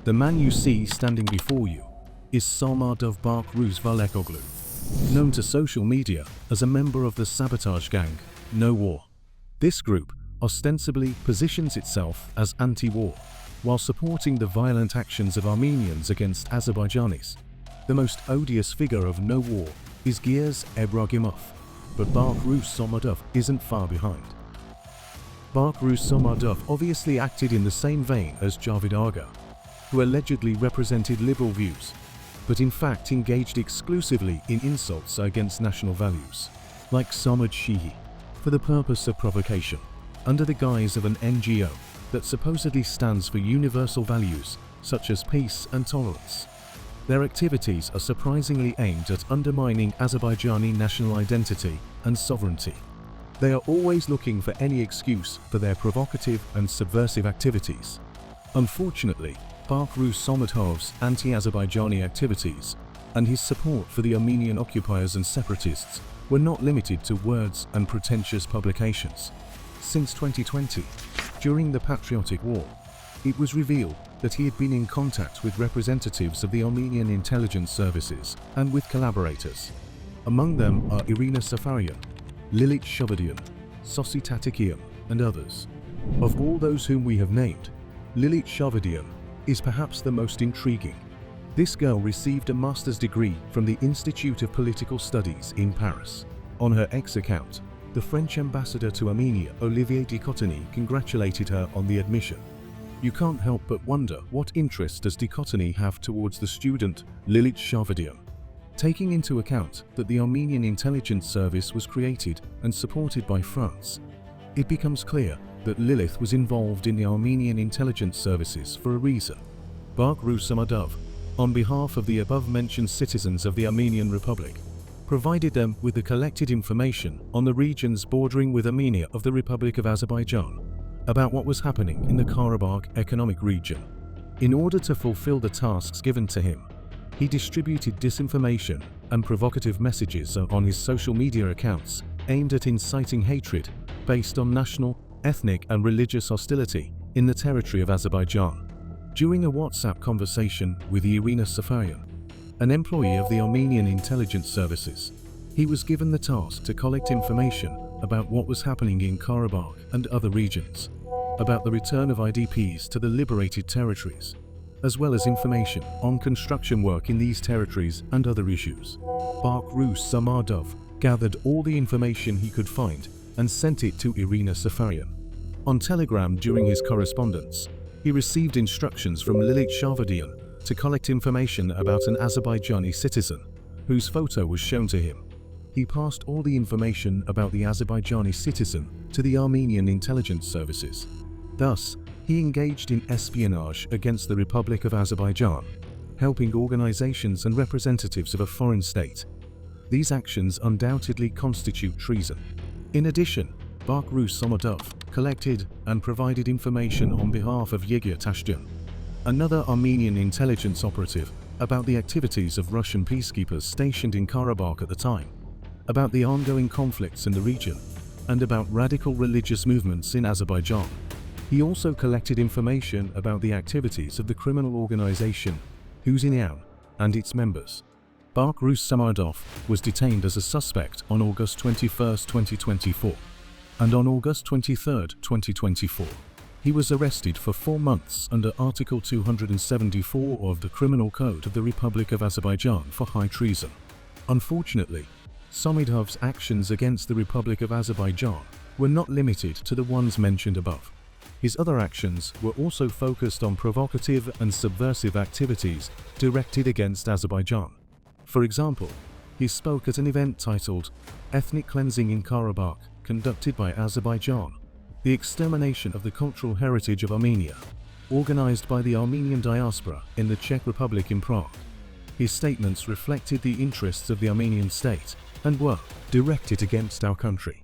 The man you see standing before you is Samadov Bahruz Samadov, known to social media as a member of the sabotage gang No War. This group ostensibly positions itself as anti-war, while supporting the violent actions of Armenians against Azerbaijanis. The most odious figure of No War is Giers Ebragimov, but Bahruz Samadov isn't far behind. Bahruz Samadov obviously acted in the same vein as Javid Aga, who allegedly represented liberal views, but in fact engaged exclusively in insults against national values, like Samad Shihi, for the purpose of provocation, under the guise of an NGO that supposedly stands for universal values such as peace and tolerance. Their activities are surprisingly aimed at undermining Azerbaijani national identity and sovereignty. They are always looking for any excuse for their provocative and subversive activities. Unfortunately, Bahruz Samadov's anti-Azerbaijani activities and his support for the Armenian occupiers and separatists were not limited to words and pretentious publications. Since 2020, during the Patriotic War, it was revealed that he had been in contact with representatives of the Armenian intelligence services and with collaborators. Among them are Irina Safarian, Lilit Shavadian, Sosi Tatikian, and others. Of all those whom we have named, Lilit Shavadian is perhaps the most intriguing. This girl received a master's degree from the Institute of Political Studies in Paris. On her X account, the French ambassador to Armenia, Olivier de Cotteny, congratulated her on the admission. You can't help but wonder what interest does de Cotteny have towards the student Lilit Shavadian. Taking into account that the Armenian intelligence service was created and supported by France, it becomes clear that Lilith was involved in the Armenian intelligence services for a reason. Bahruz Samadov, on behalf of the above-mentioned citizens of the Armenian Republic, provided them with the collected information on the regions bordering with Armenia of the Republic of Azerbaijan about what was happening in the Karabakh Economic Region. In order to fulfill the tasks given to him, he distributed disinformation and provocative messages on his social media accounts aimed at inciting hatred based on national, ethnic and religious hostility in the territory of Azerbaijan. During a WhatsApp conversation with Irina Safarian, an employee of the Armenian intelligence services, he was given the task to collect information about what was happening in Karabakh and other regions, about the return of IDPs to the liberated territories, as well as information on construction work in these territories and other issues. Bahruz Samadov gathered all the information he could find and sent it to Irina Safarian. On Telegram during his correspondence, he received instructions from Lilit Shavadian to collect information about an Azerbaijani citizen whose photo was shown to him. He passed all the information about the Azerbaijani citizen to the Armenian intelligence services. Thus, he engaged in espionage against the Republic of Azerbaijan, helping organizations and representatives of a foreign state. These actions undoubtedly constitute treason. In addition, Bahruz Samadov collected and provided information on behalf of Yegor Tashjan, another Armenian intelligence operative, about the activities of Russian peacekeepers stationed in Karabakh at the time, about the ongoing conflicts in the region, and about radical religious movements in Azerbaijan. He also collected information about the activities of the criminal organization Huzinian and its members. Bahruz Samadov was detained as a suspect on August 21, 2024, and on August 23, 2024, he was arrested for 4 months under Article 274 of the Criminal Code of the Republic of Azerbaijan for high treason. Unfortunately, Samadov's actions against the Republic of Azerbaijan were not limited to the ones mentioned above. His other actions were also focused on provocative and subversive activities directed against Azerbaijan. For example, he spoke at an event titled Ethnic Cleansing in Karabakh, conducted by Azerbaijan, the extermination of the cultural heritage of Armenia, organized by the Armenian diaspora in the Czech Republic in Prague. His statements reflected the interests of the Armenian state and were directed against our country.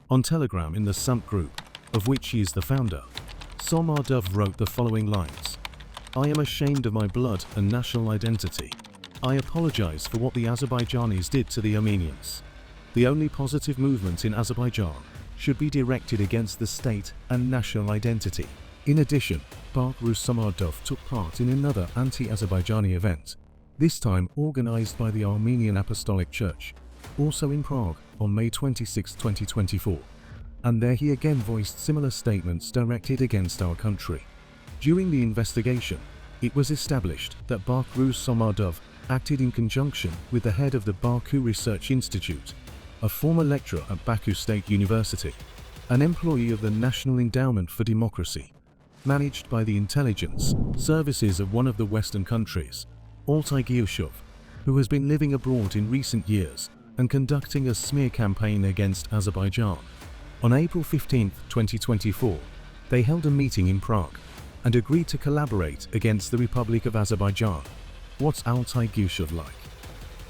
On Telegram in the SUMP group, of which he is the founder, Samadov wrote the following lines: "I am ashamed of my blood and national identity. I apologize for what the Azerbaijanis did to the Armenians. The only positive movement in Azerbaijan should be directed against the state and national identity. In addition, Bahruz Samadov took part in another anti-Azerbaijani event, this time organized by the Armenian Apostolic Church, also in Prague, on May 26, 2024. And there he again voiced similar statements directed against our country. During the investigation, it was established that Bahruz Samadov acted in conjunction with the head of the Baku Research Institute, a former lecturer at Baku State University, an employee of the National Endowment for Democracy, managed by the intelligence services of one of the Western countries, Altay Gyushov, who has been living abroad in recent years and conducting a smear campaign against Azerbaijan. On April 15, 2024, they held a meeting in Prague and agreed to collaborate against the Republic of Azerbaijan. What's Altay Gyushov like?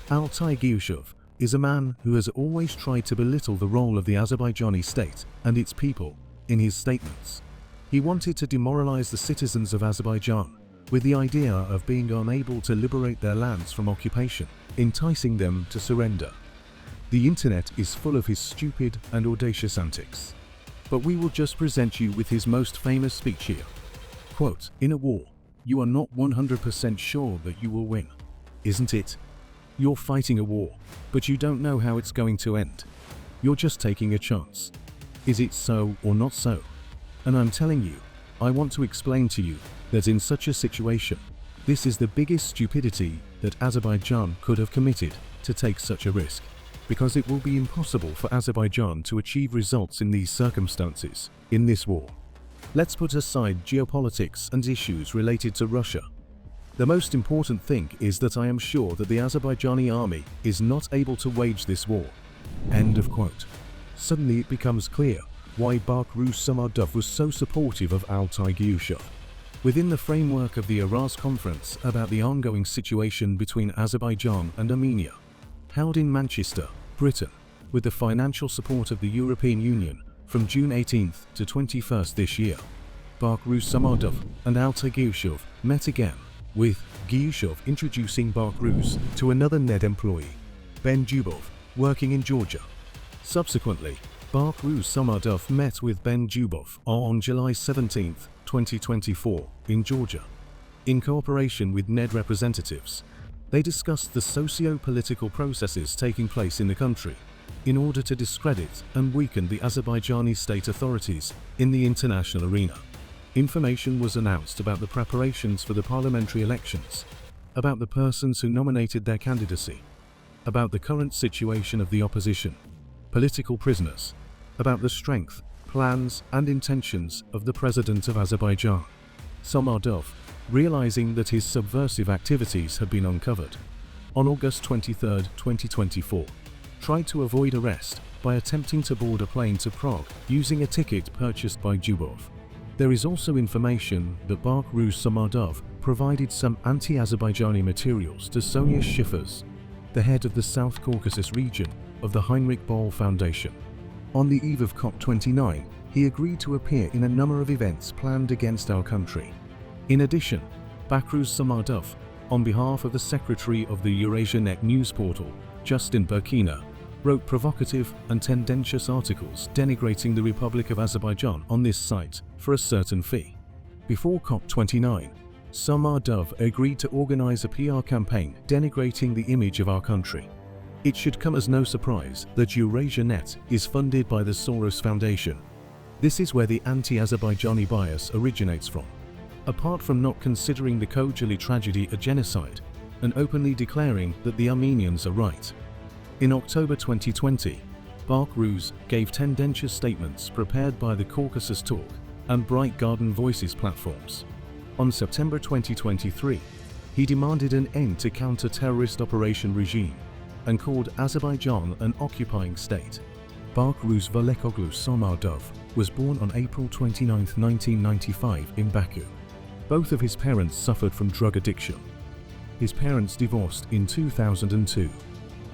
Altay Gyushov is a man who has always tried to belittle the role of the Azerbaijani state and its people in his statements. He wanted to demoralize the citizens of Azerbaijan with the idea of being unable to liberate their lands from occupation, enticing them to surrender. The internet is full of his stupid and audacious antics. But we will just present you with his most famous speech here. Quote, "In a war, you are not 100% sure that you will win, isn't it? You're fighting a war, but you don't know how it's going to end. You're just taking a chance. Is it so or not so? And I'm telling you, I want to explain to you that in such a situation, this is the biggest stupidity that Azerbaijan could have committed to take such a risk, because it will be impossible for Azerbaijan to achieve results in these circumstances, in this war. Let's put aside geopolitics and issues related to Russia. The most important thing is that I am sure that the Azerbaijani army is not able to wage this war." End of quote. Suddenly it becomes clear why Bahruz Samadov was so supportive of Altay Gyushov. Within the framework of the Aras conference about the ongoing situation between Azerbaijan and Armenia, held in Manchester, Britain, with the financial support of the European Union from June 18th to 21st this year, Bahruz Samadov and Altay Gyushov met again, with Gyushov introducing Bahruz to another NED employee, Ben Dubov, working in Georgia. Subsequently, Bahruz Samadov met with Ben Dubov on July 17, 2024, in Georgia. In cooperation with NED representatives, they discussed the socio-political processes taking place in the country in order to discredit and weaken the Azerbaijani state authorities in the international arena. Information was announced about the preparations for the parliamentary elections, about the persons who nominated their candidacy, about the current situation of the opposition, political prisoners, about the strength, plans and intentions of the president of Azerbaijan. Samadov, realizing that his subversive activities had been uncovered, on August 23, 2024, tried to avoid arrest by attempting to board a plane to Prague using a ticket purchased by Dubov. There is also information that Bahruz Samadov provided some anti-Azerbaijani materials to Sonia Schiffers, the head of the South Caucasus region of the Heinrich Böll Foundation. On the eve of COP29, he agreed to appear in a number of events planned against our country. In addition, Bahruz Samadov, on behalf of the secretary of the Eurasia Net news portal, Justin Burkina, wrote provocative and tendentious articles denigrating the Republic of Azerbaijan on this site for a certain fee. Before COP29, Samadov agreed to organize a PR campaign denigrating the image of our country. It should come as no surprise that Eurasia Net is funded by the Soros Foundation. This is where the anti-Azerbaijani bias originates from. Apart from not considering the Khojaly tragedy a genocide and openly declaring that the Armenians are right. In October 2020, Bahruz gave tendentious statements prepared by the Caucasus Talk and Bright Garden Voices platforms. On September 2023, he demanded an end to counter-terrorist operation regime and called Azerbaijan an occupying state. Bahruz Samadov was born on April 29, 1995 in Baku. Both of his parents suffered from drug addiction. His parents divorced in 2002.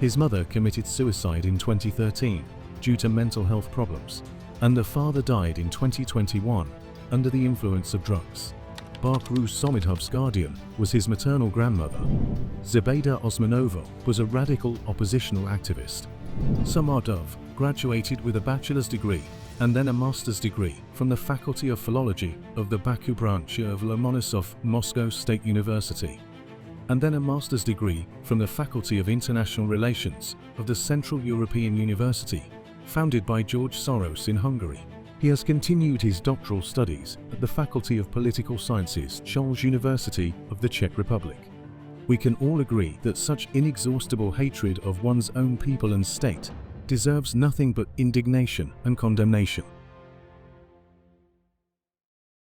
His mother committed suicide in 2013 due to mental health problems, and the father died in 2021 under the influence of drugs. Bahruz Samadov's guardian was his maternal grandmother. Zebeda Osmanova was a radical oppositional activist. Samadov graduated with a bachelor's degree and then a master's degree from the Faculty of Philology of the Baku branch of Lomonosov Moscow State University, and then a master's degree from the Faculty of International Relations of the Central European University, founded by George Soros in Hungary. He has continued his doctoral studies at the Faculty of Political Sciences, Charles University of the Czech Republic. We can all agree that such inexhaustible hatred of one's own people and state deserves nothing but indignation and condemnation.